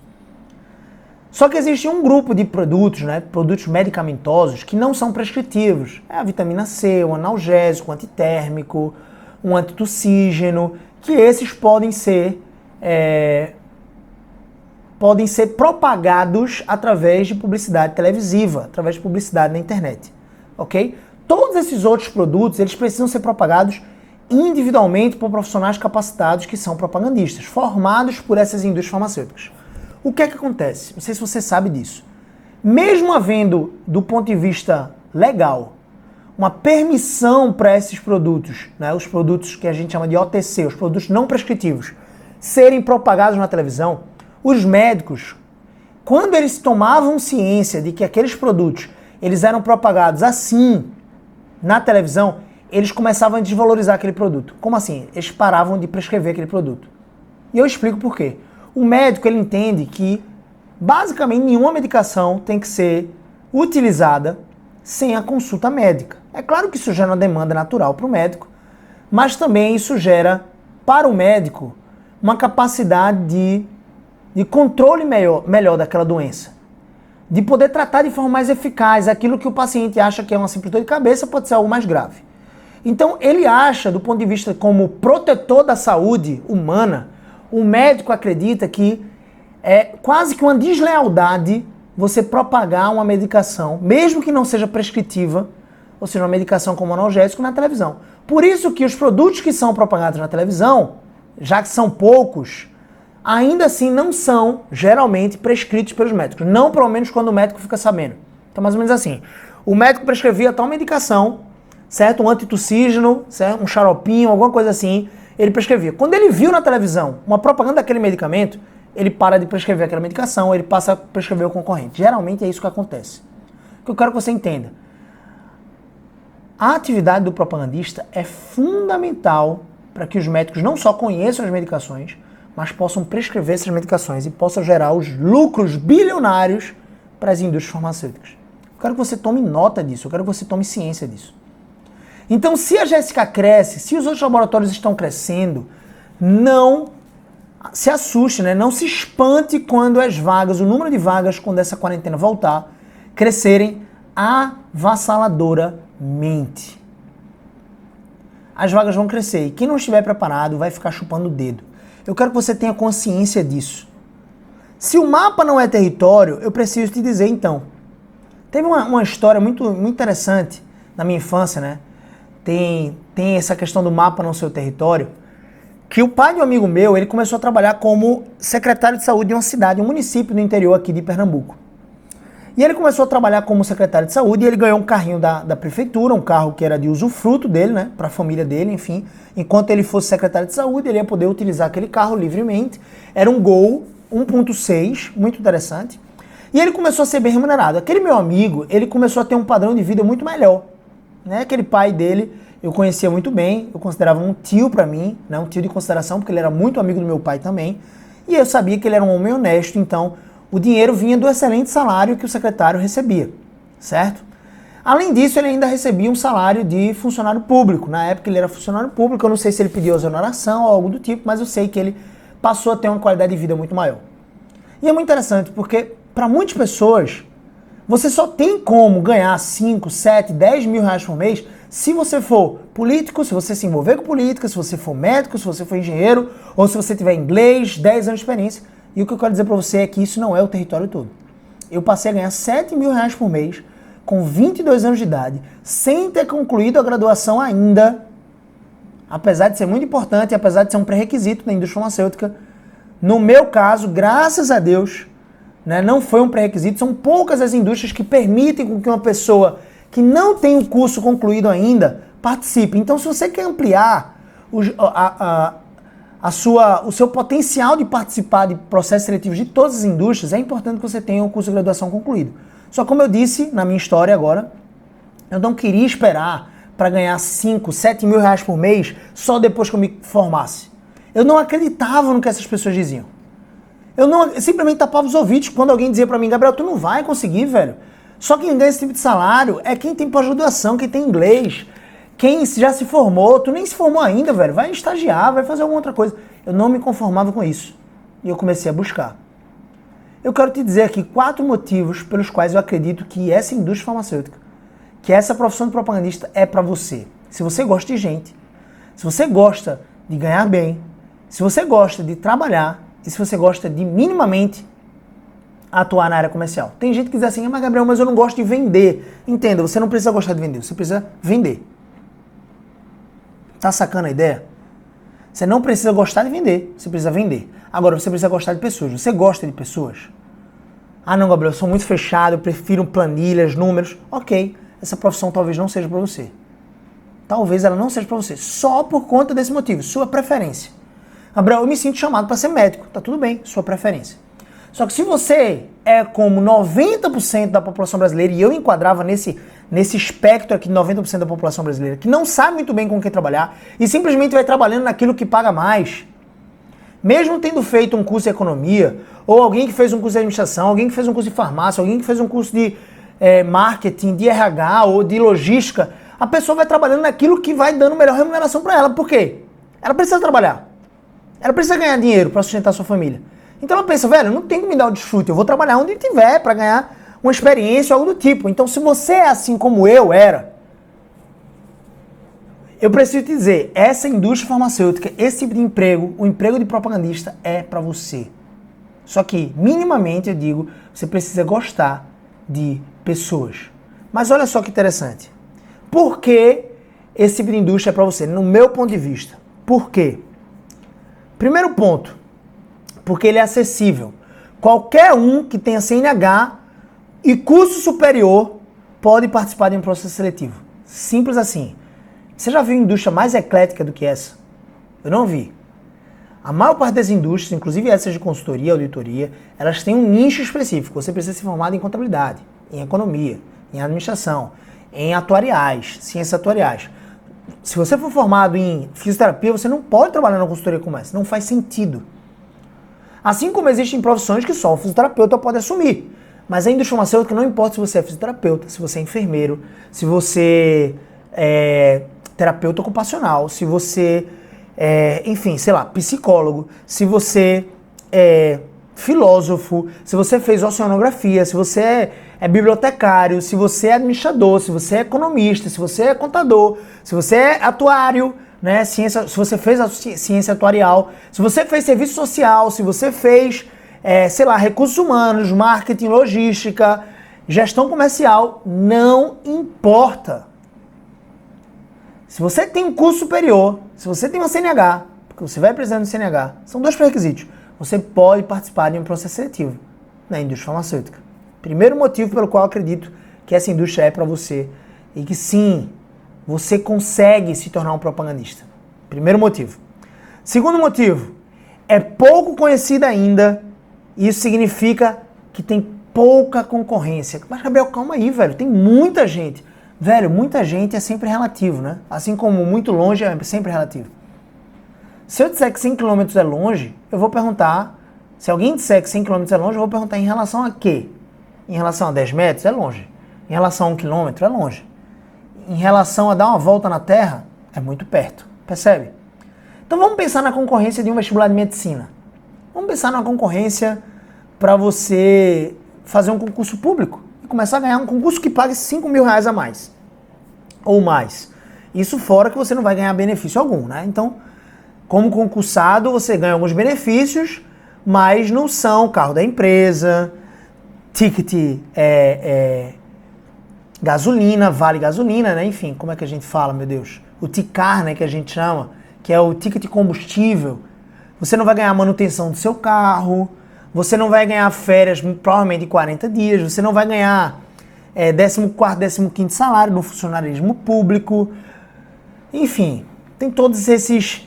Só que existe um grupo de produtos, né, produtos medicamentosos, que não são prescritivos. É a vitamina C, o analgésico, o antitérmico, um antitussígeno, que esses podem ser propagados através de publicidade televisiva, através de publicidade na internet. Ok? Todos esses outros produtos, eles precisam ser propagados individualmente por profissionais capacitados que são propagandistas, formados por essas indústrias farmacêuticas. O que é que acontece? Não sei se você sabe disso. Mesmo havendo, do ponto de vista legal, uma permissão para esses produtos, né, os produtos que a gente chama de OTC, os produtos não prescritivos, serem propagados na televisão, os médicos, quando eles tomavam ciência de que aqueles produtos eles eram propagados assim na televisão, eles começavam a desvalorizar aquele produto. Como assim? Eles paravam de prescrever aquele produto. E eu explico por quê. O médico, ele entende que basicamente nenhuma medicação tem que ser utilizada sem a consulta médica. É claro que isso gera uma demanda natural para o médico, mas também isso gera para o médico uma capacidade de controle melhor daquela doença. De poder tratar de forma mais eficaz aquilo que o paciente acha que é uma simples dor de cabeça, pode ser algo mais grave. Então ele acha, do ponto de vista como protetor da saúde humana, o médico acredita que é quase que uma deslealdade você propagar uma medicação, mesmo que não seja prescritiva, ou seja, uma medicação como analgésico na televisão. Por isso que os produtos que são propagados na televisão, já que são poucos, ainda assim não são geralmente prescritos pelos médicos. Não, pelo menos, quando o médico fica sabendo. Então, mais ou menos assim. O médico prescrevia tal medicação, certo? Um antitussígeno, certo? Um xaropinho, alguma coisa assim. Ele prescrevia. Quando ele viu na televisão uma propaganda daquele medicamento, ele para de prescrever aquela medicação, ele passa a prescrever o concorrente. Geralmente é isso que acontece. O que eu quero que você entenda. A atividade do propagandista é fundamental para que os médicos não só conheçam as medicações, mas possam prescrever essas medicações e possam gerar os lucros bilionários para as indústrias farmacêuticas. Eu quero que você tome nota disso, eu quero que você tome ciência disso. Então, se a Jéssica cresce, se os outros laboratórios estão crescendo, não se assuste, né? Não se espante quando as vagas, o número de vagas, quando essa quarentena voltar, crescerem avassaladoramente. As vagas vão crescer e quem não estiver preparado vai ficar chupando o dedo. Eu quero que você tenha consciência disso. Se o mapa não é território, eu preciso te dizer então. Teve uma história muito interessante na minha infância, né? Tem essa questão do mapa não ser o território, que o pai de um amigo meu, ele começou a trabalhar como secretário de saúde de uma cidade, um município do interior aqui de Pernambuco. E ele começou a trabalhar como secretário de saúde e ele ganhou um carrinho da prefeitura, um carro que era de usufruto dele, né, para a família dele, enfim. Enquanto ele fosse secretário de saúde, ele ia poder utilizar aquele carro livremente. Era um Gol 1.6, muito interessante. E ele começou a ser bem remunerado. Aquele meu amigo, ele começou a ter um padrão de vida muito melhor. Né? Aquele pai dele, eu conhecia muito bem, eu considerava um tio para mim, né? Um tio de consideração, porque ele era muito amigo do meu pai também. E eu sabia que ele era um homem honesto, então o dinheiro vinha do excelente salário que o secretário recebia, certo? Além disso, ele ainda recebia um salário de funcionário público. Na época ele era funcionário público, eu não sei se ele pediu exoneração ou algo do tipo, mas eu sei que ele passou a ter uma qualidade de vida muito maior. E é muito interessante, porque para muitas pessoas, você só tem como ganhar 5, 7, 10 mil reais por mês se você for político, se você se envolver com política, se você for médico, se você for engenheiro, ou se você tiver inglês, 10 anos de experiência. E o que eu quero dizer para você é que isso não é o território todo. Eu passei a ganhar 7 mil reais por mês, com 22 anos de idade, sem ter concluído a graduação ainda, apesar de ser muito importante, apesar de ser um pré-requisito na indústria farmacêutica. No meu caso, graças a Deus, né, não foi um pré-requisito, são poucas as indústrias que permitem com que uma pessoa que não tem o curso concluído ainda participe. Então, se você quer ampliar o seu potencial de participar de processos seletivos de todas as indústrias, é importante que você tenha o curso de graduação concluído. Só como eu disse na minha história agora, eu não queria esperar para ganhar 5, 7 mil reais por mês só depois que eu me formasse. Eu não acreditava no que essas pessoas diziam. Eu simplesmente tapava os ouvidos quando alguém dizia para mim: Gabriel, tu não vai conseguir, velho. Só quem ganha esse tipo de salário é quem tem pós-graduação, quem tem inglês, quem já se formou. Tu nem se formou ainda, velho. Vai estagiar, vai fazer alguma outra coisa. Eu não me conformava com isso. E eu comecei a buscar. Eu quero te dizer aqui 4 motivos pelos quais eu acredito que essa indústria farmacêutica, que essa profissão de propagandista é para você. Se você gosta de gente, se você gosta de ganhar bem, se você gosta de trabalhar e se você gosta de minimamente atuar na área comercial. Tem gente que diz assim: mas Gabriel, mas eu não gosto de vender. Entenda, você não precisa gostar de vender, você precisa vender. Tá sacando a ideia? Você não precisa gostar de vender, você precisa vender. Agora, você precisa gostar de pessoas. Você gosta de pessoas? Ah, não, Gabriel, eu sou muito fechado, eu prefiro planilhas, números. Ok, essa profissão talvez não seja para você. Talvez ela não seja para você, só por conta desse motivo, sua preferência. Gabriel, eu me sinto chamado para ser médico. Tá tudo bem, sua preferência. Só que se você é como 90% da população brasileira, e eu enquadrava nesse espectro aqui de 90% da população brasileira, que não sabe muito bem com o que trabalhar e simplesmente vai trabalhando naquilo que paga mais, mesmo tendo feito um curso de economia, ou alguém que fez um curso de administração, alguém que fez um curso de farmácia, alguém que fez um curso de marketing, de RH ou de logística, a pessoa vai trabalhando naquilo que vai dando melhor remuneração para ela. Por quê? Ela precisa trabalhar. Ela precisa ganhar dinheiro para sustentar sua família. Então ela pensa, velho, não tem que me dar o desfrute, eu vou trabalhar onde tiver para ganhar uma experiência ou algo do tipo. Então se você é assim como eu era, eu preciso te dizer, essa indústria farmacêutica, esse tipo de emprego, o emprego de propagandista é para você. Só que, minimamente, eu digo, você precisa gostar de pessoas. Mas olha só que interessante. Por que esse tipo de indústria é para você? No meu ponto de vista. Por quê? Primeiro ponto, porque ele é acessível. Qualquer um que tenha CNH e curso superior pode participar de um processo seletivo. Simples assim. Você já viu indústria mais eclética do que essa? Eu não vi. A maior parte das indústrias, inclusive essas de consultoria, auditoria, elas têm um nicho específico. Você precisa ser formado em contabilidade, em economia, em administração, em atuariais, ciências atuariais. Se você for formado em fisioterapia, você não pode trabalhar na consultoria como essa. Não faz sentido. Assim como existem profissões que só o fisioterapeuta pode assumir. Mas a indústria farmacêutica não importa se você é fisioterapeuta, se você é enfermeiro, se você é terapeuta ocupacional, se você enfim, sei lá, psicólogo, se você é filósofo, se você fez oceanografia, se você é bibliotecário, se você é administrador, se você é economista, se você é contador, se você é atuário, né, se você fez a ciência atuarial, se você fez serviço social, se você fez, sei lá, recursos humanos, marketing, logística, gestão comercial, não importa. Se você tem um curso superior, se você tem uma CNH, porque você vai precisar do CNH, são dois pré-requisitos. Você pode participar de um processo seletivo na indústria farmacêutica. Primeiro motivo pelo qual eu acredito que essa indústria é para você e que sim, você consegue se tornar um propagandista. Primeiro motivo. Segundo motivo, é pouco conhecida ainda e isso significa que tem pouca concorrência. Mas, Gabriel, calma aí, velho, tem muita gente. Velho, muita gente é sempre relativo, né? Assim como muito longe é sempre relativo. Se eu disser que 100 km é longe, eu vou perguntar... Se alguém disser que 100 km é longe, eu vou perguntar em relação a quê? Em relação a 10 metros, é longe. Em relação a 1 km, é longe. Em relação a dar uma volta na Terra, é muito perto. Percebe? Então vamos pensar na concorrência de um vestibular de medicina. Vamos pensar na concorrência para você fazer um concurso público. Começar a ganhar um concurso que pague 5 mil reais a mais. Ou mais. Isso fora que você não vai ganhar benefício algum, né? Então, como concursado, você ganha alguns benefícios, mas não são carro da empresa, ticket gasolina, vale gasolina, né? Enfim, como é que a gente fala, meu Deus? O TICAR, né, que a gente chama, que é o ticket combustível. Você não vai ganhar manutenção do seu carro, você não vai ganhar férias provavelmente de 40 dias, você não vai ganhar 14º, 15º salário no funcionarismo público. Enfim, tem todos esses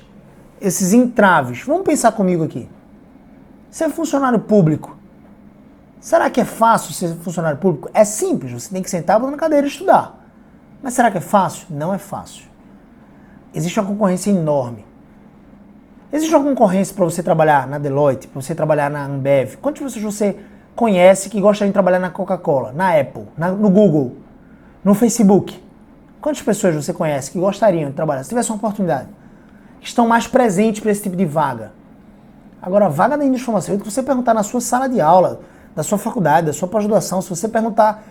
entraves. Vamos pensar comigo aqui. Ser funcionário público, será que é fácil ser funcionário público? É simples, você tem que sentar na cadeira e estudar. Mas será que é fácil? Não é fácil. Existe uma concorrência enorme. Existe uma concorrência para você trabalhar na Deloitte, para você trabalhar na Ambev? Quantas pessoas você conhece que gostam de trabalhar na Coca-Cola, na Apple, no Google, no Facebook? Quantas pessoas você conhece que gostariam de trabalhar, se tivesse uma oportunidade? Estão mais presentes para esse tipo de vaga. Agora, a vaga da indústria farmacêutica, se você perguntar na sua sala de aula, da sua faculdade, da sua pós-graduação, se você perguntar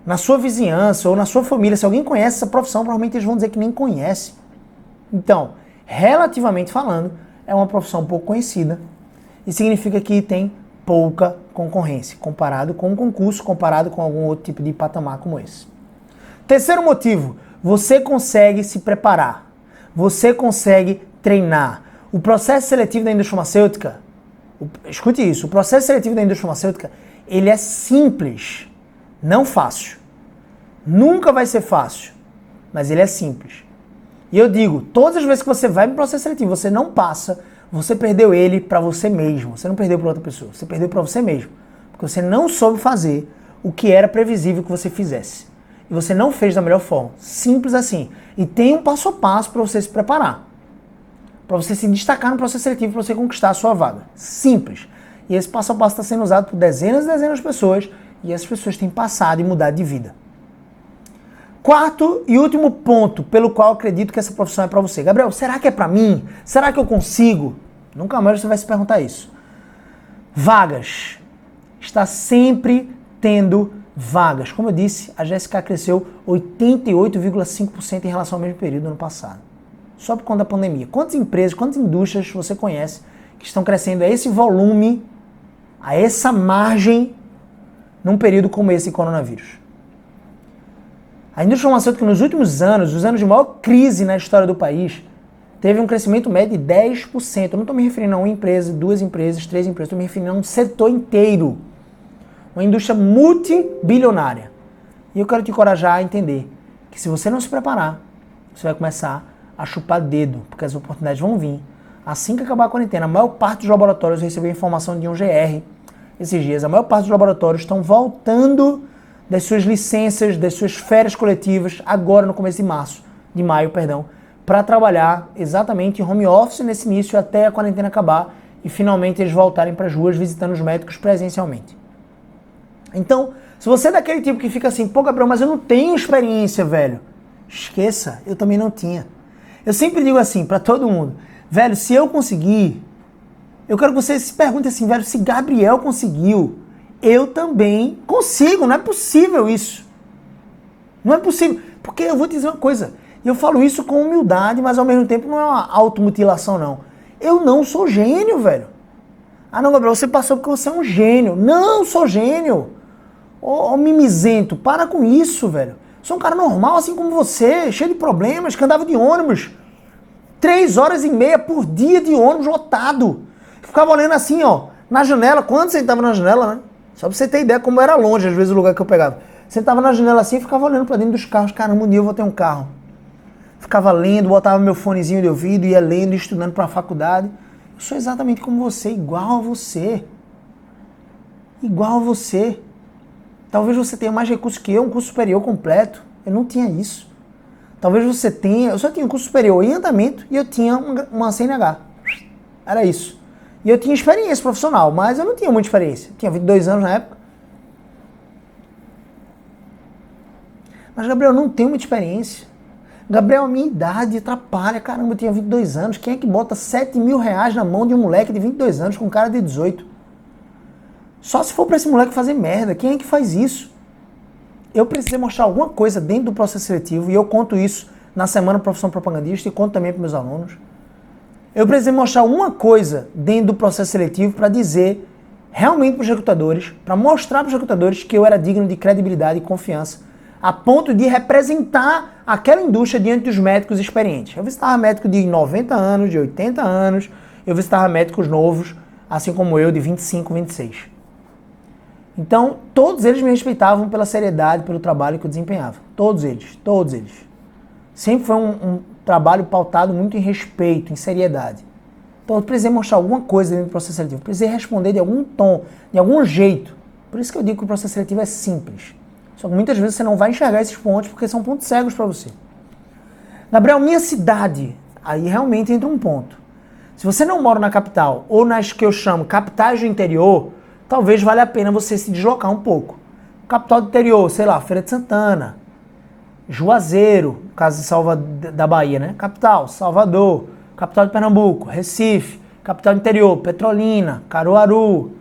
na sua vizinhança ou na sua família, se alguém conhece essa profissão, provavelmente eles vão dizer que nem conhece. Então, relativamente falando, é uma profissão pouco conhecida e significa que tem pouca concorrência, comparado com um concurso, comparado com algum outro tipo de patamar como esse. Terceiro motivo, você consegue se preparar, você consegue treinar. O processo seletivo da indústria farmacêutica, escute isso, o processo seletivo da indústria farmacêutica, ele é simples, não fácil. Nunca vai ser fácil, mas ele é simples. E eu digo, todas as vezes que você vai para o processo seletivo, você não passa, você perdeu ele para você mesmo. Você não perdeu para outra pessoa, você perdeu para você mesmo. Porque você não soube fazer o que era previsível que você fizesse. E você não fez da melhor forma. Simples assim. E tem um passo a passo para você se preparar. Para você se destacar no processo seletivo, para você conquistar a sua vaga. Simples. E esse passo a passo está sendo usado por dezenas e dezenas de pessoas. E essas pessoas têm passado e mudado de vida. Quarto e último ponto pelo qual eu acredito que essa profissão é para você. Gabriel, será que é para mim? Será que eu consigo? Nunca mais você vai se perguntar isso. Vagas. Está sempre tendo vagas. Como eu disse, a GSK cresceu 88,5% em relação ao mesmo período do ano passado. Só por conta da pandemia. Quantas empresas, quantas indústrias você conhece que estão crescendo a esse volume, a essa margem, num período como esse de coronavírus? A indústria farmacêutica nos últimos anos, os anos de maior crise na história do país, teve um crescimento médio de 10%. Eu não estou me referindo a uma empresa, duas empresas, três empresas, estou me referindo a um setor inteiro. Uma indústria multibilionária. E eu quero te encorajar a entender que se você não se preparar, você vai começar a chupar dedo, porque as oportunidades vão vir. Assim que acabar a quarentena, a maior parte dos laboratórios, eu recebi a informação de um GR esses dias, a maior parte dos laboratórios estão voltando das suas licenças, das suas férias coletivas, agora no começo de maio, para trabalhar exatamente em home office nesse início até a quarentena acabar e finalmente eles voltarem para as ruas visitando os médicos presencialmente. Então, se você é daquele tipo que fica assim, pô, Gabriel, mas eu não tenho experiência, velho. Esqueça, eu também não tinha. Eu sempre digo assim para todo mundo, velho, se eu conseguir, eu quero que você se pergunte assim, velho, se Gabriel conseguiu, eu também consigo, não é possível isso. Não é possível, porque eu vou te dizer uma coisa, e eu falo isso com humildade, mas ao mesmo tempo não é uma automutilação, não. Eu não sou gênio, velho. Ah não, Gabriel, você passou porque você é um gênio. Não, sou gênio. Ô mimizento, para com isso, velho. Sou um cara normal, assim como você, cheio de problemas, que andava de ônibus. 3h30 por dia de ônibus lotado. Ficava olhando assim, ó, na janela. Quando você estava na janela, né? Só pra você ter ideia como era longe, às vezes, o lugar que eu pegava. Sentava na janela assim e ficava olhando pra dentro dos carros. Caramba, um dia eu vou ter um carro. Ficava lendo, botava meu fonezinho de ouvido, ia lendo, estudando pra faculdade. Eu sou exatamente como você, igual a você. Igual a você. Talvez você tenha mais recursos que eu, um curso superior completo. Eu não tinha isso. Talvez você tenha... Eu só tinha um curso superior em andamento e eu tinha uma CNH. Era isso. E eu tinha experiência profissional, mas eu não tinha muita experiência. Eu tinha 22 anos na época. Mas, Gabriel, eu não tenho muita experiência. Gabriel, a minha idade atrapalha. Caramba, eu tinha 22 anos. Quem é que bota 7 mil reais na mão de um moleque de 22 anos com um cara de 18? Só se for pra esse moleque fazer merda. Quem é que faz isso? Eu precisei mostrar alguma coisa dentro do processo seletivo, e eu conto isso na Semana Profissão Propagandista e conto também para meus alunos. Eu precisei mostrar uma coisa dentro do processo seletivo para dizer realmente para os recrutadores, para mostrar para os recrutadores que eu era digno de credibilidade e confiança, a ponto de representar aquela indústria diante dos médicos experientes. Eu visitava médico de 90 anos, de 80 anos, eu visitava médicos novos, assim como eu, de 25, 26. Então, todos eles me respeitavam pela seriedade, pelo trabalho que eu desempenhava. Todos eles, todos eles. Sempre foi um trabalho pautado muito em respeito, em seriedade. Então, eu precisei mostrar alguma coisa dentro do processo seletivo. Precisei responder de algum tom, de algum jeito. Por isso que eu digo que o processo seletivo é simples. Só que muitas vezes você não vai enxergar esses pontos porque são pontos cegos para você. Gabriel, minha cidade, aí realmente entra um ponto. Se você não mora na capital ou nas que eu chamo capitais do interior, talvez valha a pena você se deslocar um pouco. Capital do interior, sei lá, Feira de Santana, Juazeiro, no caso da Bahia, né? Capital, Salvador, capital de Pernambuco, Recife, capital do interior, Petrolina, Caruaru.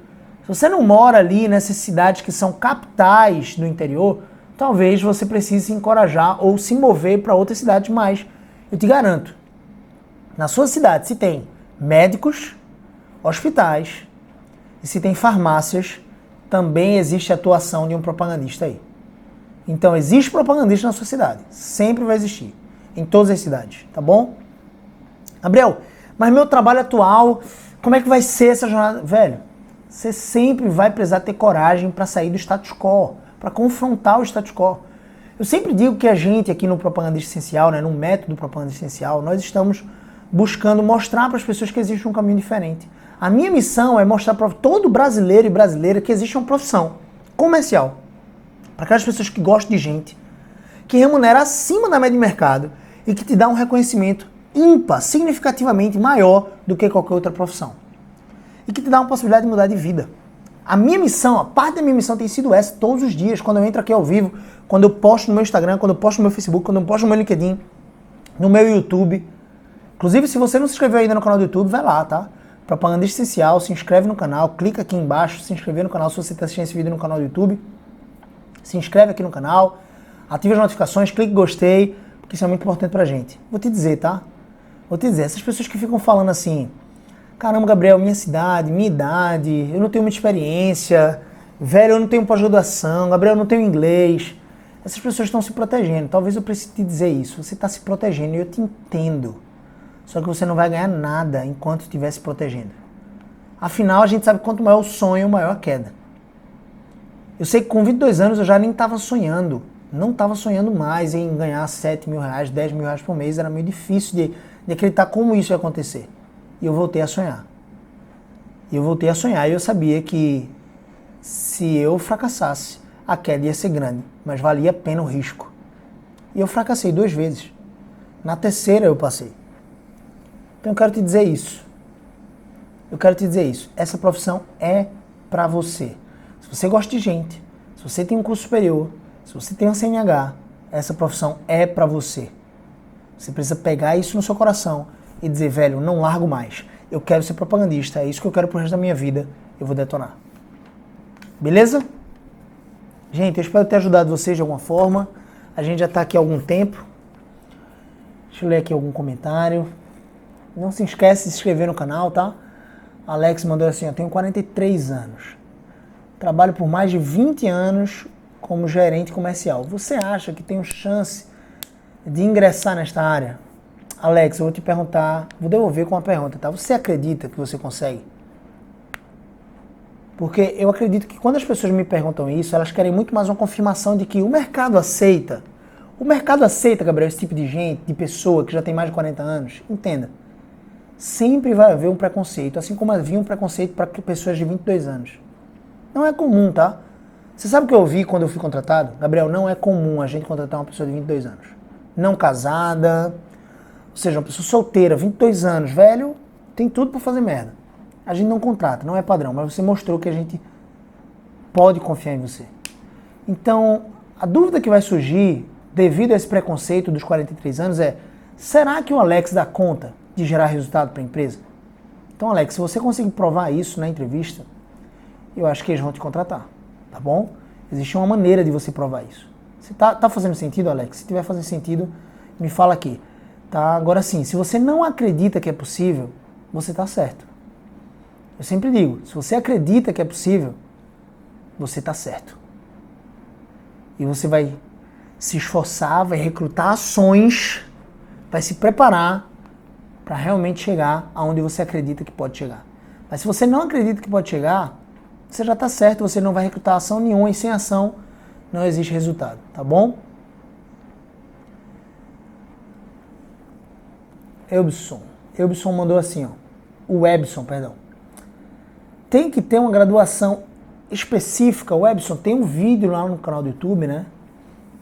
Se você não mora ali nessas cidades que são capitais do interior, talvez você precise se encorajar ou se mover para outras cidades mais. Eu te garanto, na sua cidade se tem médicos, hospitais, e se tem farmácias, também existe a atuação de um propagandista aí. Então, existe propagandista na sua cidade. Sempre vai existir. Em todas as cidades, tá bom? Gabriel, mas meu trabalho atual, como é que vai ser essa jornada? Velho, você sempre vai precisar ter coragem para sair do status quo, para confrontar o status quo. Eu sempre digo que a gente aqui no Propagandista Essencial, né, no método Propagandista Essencial, nós estamos buscando mostrar para as pessoas que existe um caminho diferente. A minha missão é mostrar para todo brasileiro e brasileira que existe uma profissão comercial. Para aquelas pessoas que gostam de gente, que remunera acima da média de mercado e que te dá um reconhecimento ímpar, significativamente maior do que qualquer outra profissão. E que te dá uma possibilidade de mudar de vida. A minha missão, a parte da minha missão tem sido essa todos os dias, quando eu entro aqui ao vivo, quando eu posto no meu Instagram, quando eu posto no meu Facebook, quando eu posto no meu LinkedIn, no meu YouTube. Inclusive, se você não se inscreveu ainda no canal do YouTube, vai lá, tá? Propagandista Essencial, se inscreve no canal, clica aqui embaixo, se inscrever no canal se você está assistindo esse vídeo no canal do YouTube. Se inscreve aqui no canal, ativa as notificações, clique em gostei, porque isso é muito importante pra gente. Vou te dizer, tá? Vou te dizer, essas pessoas que ficam falando assim, caramba, Gabriel, minha cidade, minha idade, eu não tenho muita experiência, velho, eu não tenho pós-graduação, Gabriel, eu não tenho inglês. Essas pessoas estão se protegendo. Talvez eu precise te dizer isso. Você está se protegendo e eu te entendo. Só que você não vai ganhar nada enquanto estiver se protegendo. Afinal, a gente sabe que quanto maior o sonho, maior a queda. Eu sei que com 22 anos eu já nem estava sonhando. Não estava sonhando mais em ganhar 7 mil reais, 10 mil reais por mês. Era meio difícil de acreditar como isso ia acontecer. E eu voltei a sonhar. E eu sabia que se eu fracassasse, a queda ia ser grande. Mas valia a pena o risco. E eu fracassei 2 vezes. Na terceira eu passei. Então eu quero te dizer isso. Essa profissão é pra você. Se você gosta de gente, se você tem um curso superior, se você tem uma CNH, essa profissão é pra você. Você precisa pegar isso no seu coração e dizer, velho, não largo mais. Eu quero ser propagandista, é isso que eu quero pro resto da minha vida. Eu vou detonar. Beleza? Gente, eu espero ter ajudado vocês de alguma forma. A gente já tá aqui há algum tempo. Deixa eu ler aqui algum comentário. Não se esquece de se inscrever no canal, tá? Alex mandou assim, eu tenho 43 anos. Trabalho por mais de 20 anos como gerente comercial. Você acha que tem chance de ingressar nesta área? Alex, eu vou te perguntar, vou devolver com uma pergunta, tá? Você acredita que você consegue? Porque eu acredito que quando as pessoas me perguntam isso, elas querem muito mais uma confirmação de que o mercado aceita. O mercado aceita, Gabriel, esse tipo de gente, de pessoa que já tem mais de 40 anos. Entenda. Sempre vai haver um preconceito, assim como havia um preconceito para pessoas de 22 anos. Não é comum, tá? Você sabe o que eu ouvi quando eu fui contratado? Gabriel, não é comum a gente contratar uma pessoa de 22 anos. Não casada, ou seja, uma pessoa solteira, 22 anos, velho, tem tudo para fazer merda. A gente não contrata, não é padrão, mas você mostrou que a gente pode confiar em você. Então, a dúvida que vai surgir devido a esse preconceito dos 43 anos é, será que o Alex dá conta de gerar resultado para a empresa? Então, Alex, se você conseguir provar isso na entrevista, eu acho que eles vão te contratar, tá bom? Existe uma maneira de você provar isso. Se tá fazendo sentido, Alex? Se tiver fazendo sentido, me fala aqui. Tá? Agora sim, se você não acredita que é possível, você tá certo. Eu sempre digo, se você acredita que é possível, você tá certo. E você vai se esforçar, vai recrutar ações, vai se preparar para realmente chegar aonde você acredita que pode chegar. Mas se você não acredita que pode chegar, você já está certo, você não vai recrutar ação nenhuma e sem ação não existe resultado, tá bom? Elbson mandou assim, ó. O Ebson, perdão. Tem que ter uma graduação específica. O Ebson tem um vídeo lá no canal do YouTube, né?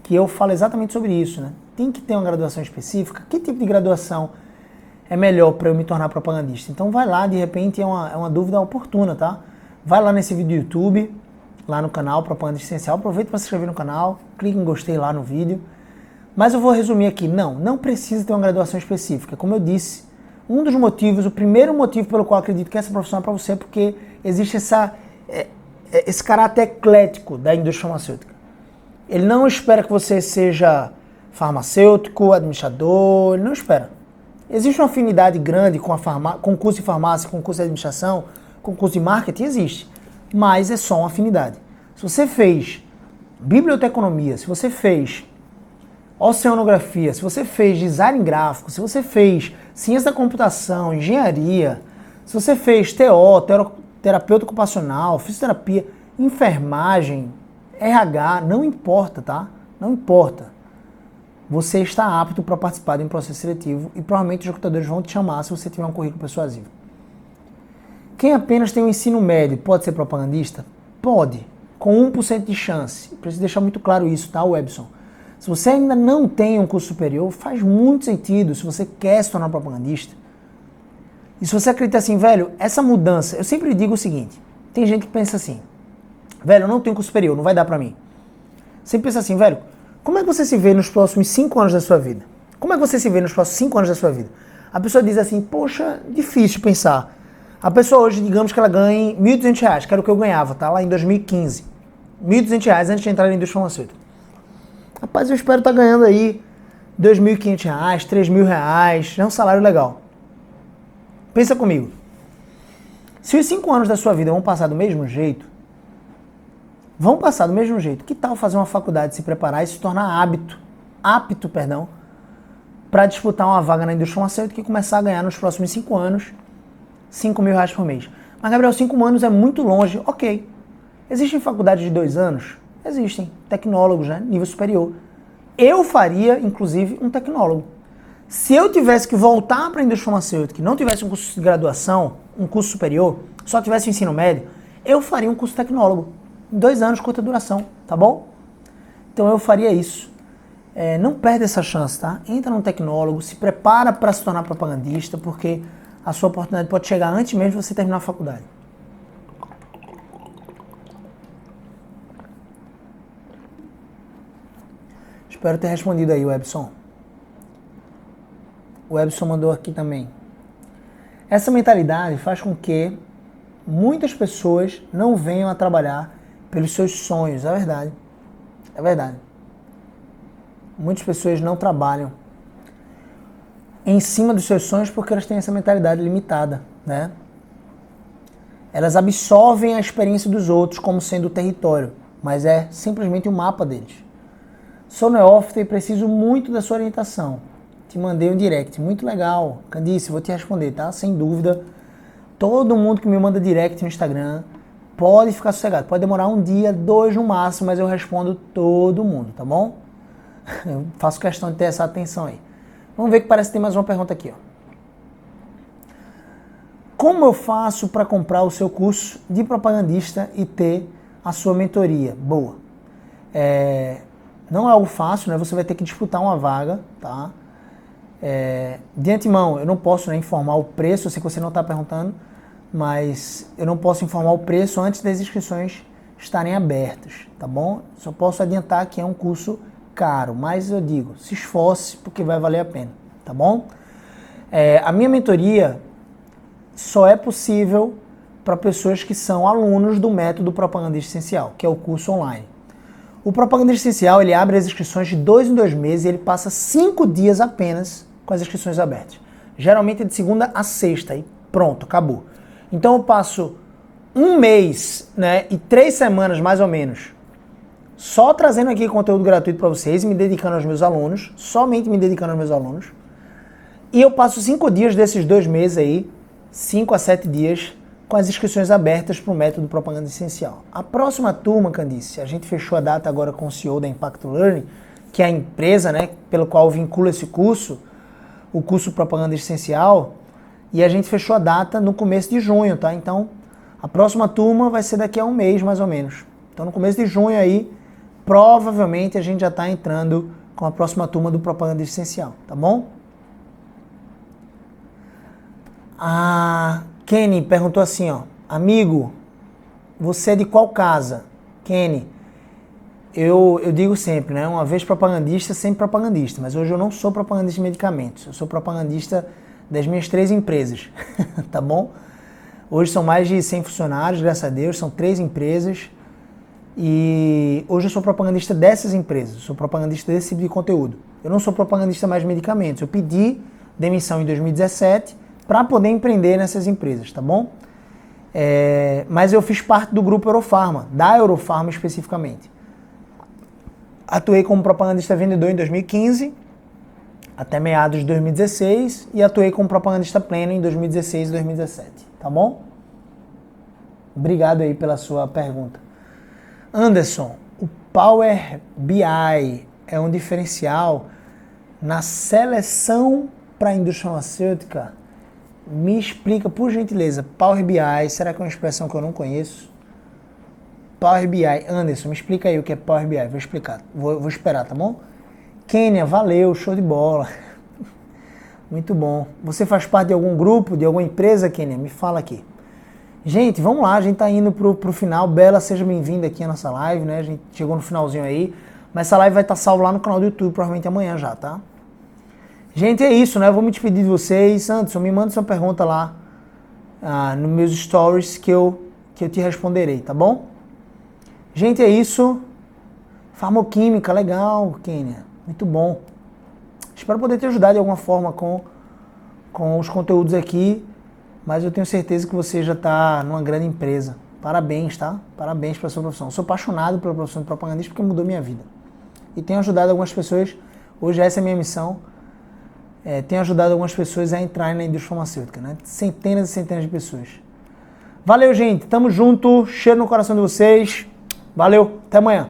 Que eu falo exatamente sobre isso, né? Tem que ter uma graduação específica. Que tipo de graduação é melhor para eu me tornar propagandista? Então vai lá, de repente é uma dúvida oportuna, tá? Vai lá nesse vídeo do YouTube, lá no canal Propagandista Essencial, aproveita para se inscrever no canal, clique em gostei lá no vídeo. Mas eu vou resumir aqui, não precisa ter uma graduação específica. Como eu disse, um dos motivos, o primeiro motivo pelo qual eu acredito que essa profissão é para você é porque existe esse caráter eclético da indústria farmacêutica. Ele não espera que você seja farmacêutico, administrador, ele não espera. Existe uma afinidade grande com com curso de farmácia, com curso de administração, com curso de marketing, existe. Mas é só uma afinidade. Se você fez biblioteconomia, se você fez oceanografia, se você fez design gráfico, se você fez ciência da computação, engenharia, se você fez terapeuta ocupacional, fisioterapia, enfermagem, RH, não importa, tá? Não importa. Você está apto para participar de um processo seletivo e provavelmente os recrutadores vão te chamar se você tiver um currículo persuasivo. Quem apenas tem o ensino médio pode ser propagandista? Pode, com 1% de chance. Preciso deixar muito claro isso, tá, Webson? Se você ainda não tem um curso superior, faz muito sentido se você quer se tornar propagandista. E se você acredita assim, velho, essa mudança, eu sempre digo o seguinte, tem gente que pensa assim, velho, eu não tenho curso superior, não vai dar pra mim. Sempre pensa assim, velho, como é que você se vê nos próximos 5 anos da sua vida? Como é que você se vê nos próximos 5 anos da sua vida? A pessoa diz assim, poxa, difícil pensar. A pessoa hoje, digamos que ela ganhe R$1.200, que era o que eu ganhava, tá? Lá em 2015. R$1.200 antes de entrar na indústria farmacêutica. Rapaz, eu espero estar ganhando aí R$2.500, R$3.000, já é um salário legal. Pensa comigo. Se os 5 anos da sua vida vão passar do mesmo jeito, que tal fazer uma faculdade, se preparar e se tornar apto, para disputar uma vaga na indústria farmacêutica e começar a ganhar nos próximos 5 anos R$5.000 por mês. Mas, Gabriel, 5 anos é muito longe. Ok. Existem faculdades de 2 anos? Existem. Tecnólogos, né? Nível superior. Eu faria, inclusive, um tecnólogo. Se eu tivesse que voltar para a indústria farmacêutica e não tivesse um curso de graduação, um curso superior, só tivesse o ensino médio, eu faria um curso tecnólogo. Em 2 anos, curta duração, tá bom? Então eu faria isso. Não perde essa chance, tá? Entra num tecnólogo, se prepara para se tornar propagandista, porque a sua oportunidade pode chegar antes mesmo de você terminar a faculdade. Espero ter respondido aí, Webson. O Webson mandou aqui também. Essa mentalidade faz com que muitas pessoas não venham a trabalhar pelos seus sonhos. É verdade. É verdade. Muitas pessoas não trabalham em cima dos seus sonhos porque elas têm essa mentalidade limitada, né? Elas absorvem a experiência dos outros como sendo o território, mas é simplesmente o mapa deles. Sou neófito e preciso muito da sua orientação. Te mandei um direct, muito legal. Candice, vou te responder, tá? Sem dúvida. Todo mundo que me manda direct no Instagram pode ficar sossegado. Pode demorar 1 dia, 2 no máximo, mas eu respondo todo mundo, tá bom? Eu faço questão de ter essa atenção aí. Vamos ver que parece que tem mais uma pergunta aqui, ó. Como eu faço para comprar o seu curso de propagandista e ter a sua mentoria? Boa. Não é algo fácil, né? Você vai ter que disputar uma vaga, tá? De antemão, eu não posso, né, informar o preço, eu sei que você não está perguntando, mas eu não posso informar o preço antes das inscrições estarem abertas, tá bom? Só posso adiantar que é um curso caro, mas eu digo, se esforce porque vai valer a pena, tá bom? A minha mentoria só é possível para pessoas que são alunos do método Propagandista Essencial, que é o curso online. O Propagandista Essencial, ele abre as inscrições de 2 em 2 meses e ele passa 5 dias apenas com as inscrições abertas. Geralmente é de segunda a sexta e pronto, acabou. Então eu passo 1 mês, né, e 3 semanas mais ou menos só trazendo aqui conteúdo gratuito para vocês e me dedicando aos meus alunos, somente me dedicando aos meus alunos. E eu passo 5 dias desses 2 meses aí, 5 a 7 dias, com as inscrições abertas para o método Propaganda Essencial. A próxima turma, Candice, a gente fechou a data agora com o CEO da Impact Learning, que é a empresa, né, pelo qual eu vinculo esse curso, o curso Propaganda Essencial, e a gente fechou a data no começo de junho, tá? Então, a próxima turma vai ser daqui a 1 mês, mais ou menos. Então, no começo de junho aí, provavelmente a gente já está entrando com a próxima turma do Propaganda Essencial, tá bom? A Kenny perguntou assim, ó, amigo, você é de qual casa? Kenny, eu digo sempre, né, uma vez propagandista, sempre propagandista, mas hoje eu não sou propagandista de medicamentos, eu sou propagandista das minhas 3 empresas, tá bom? Hoje são mais de 100 funcionários, graças a Deus, são 3 empresas, e hoje eu sou propagandista dessas empresas, eu sou propagandista desse tipo de conteúdo. Eu não sou propagandista mais de medicamentos, eu pedi demissão em 2017 para poder empreender nessas empresas, tá bom? Mas eu fiz parte do grupo Eurofarma, da Eurofarma especificamente. Atuei como propagandista vendedor em 2015, até meados de 2016, e atuei como propagandista pleno em 2016 e 2017, tá bom? Obrigado aí pela sua pergunta. Anderson, o Power BI é um diferencial na seleção para a indústria farmacêutica? Me explica, por gentileza, Power BI, será que é uma expressão que eu não conheço? Power BI, Anderson, me explica aí o que é Power BI, vou explicar, vou esperar, tá bom? Kênia, valeu, show de bola. Muito bom. Você faz parte de algum grupo, de alguma empresa, Kênia? Me fala aqui. Gente, vamos lá, a gente tá indo pro final. Bela, seja bem-vinda aqui à nossa live, né? A gente chegou no finalzinho aí, mas essa live vai estar salva lá no canal do YouTube, provavelmente amanhã já, tá? Gente, é isso, né? Eu vou me despedir de vocês. Anderson, me manda sua pergunta lá nos meus stories que eu te responderei, tá bom? Gente, é isso. Farmoquímica, legal, Kênia. Muito bom. Espero poder te ajudar de alguma forma com os conteúdos aqui, mas eu tenho certeza que você já está numa grande empresa. Parabéns, tá? Parabéns pela sua profissão. Eu sou apaixonado pela profissão de propagandista porque mudou minha vida. E tenho ajudado algumas pessoas, hoje essa é a minha missão, tenho ajudado algumas pessoas a entrarem na indústria farmacêutica, né? Centenas e centenas de pessoas. Valeu, gente. Tamo junto. Cheiro no coração de vocês. Valeu. Até amanhã.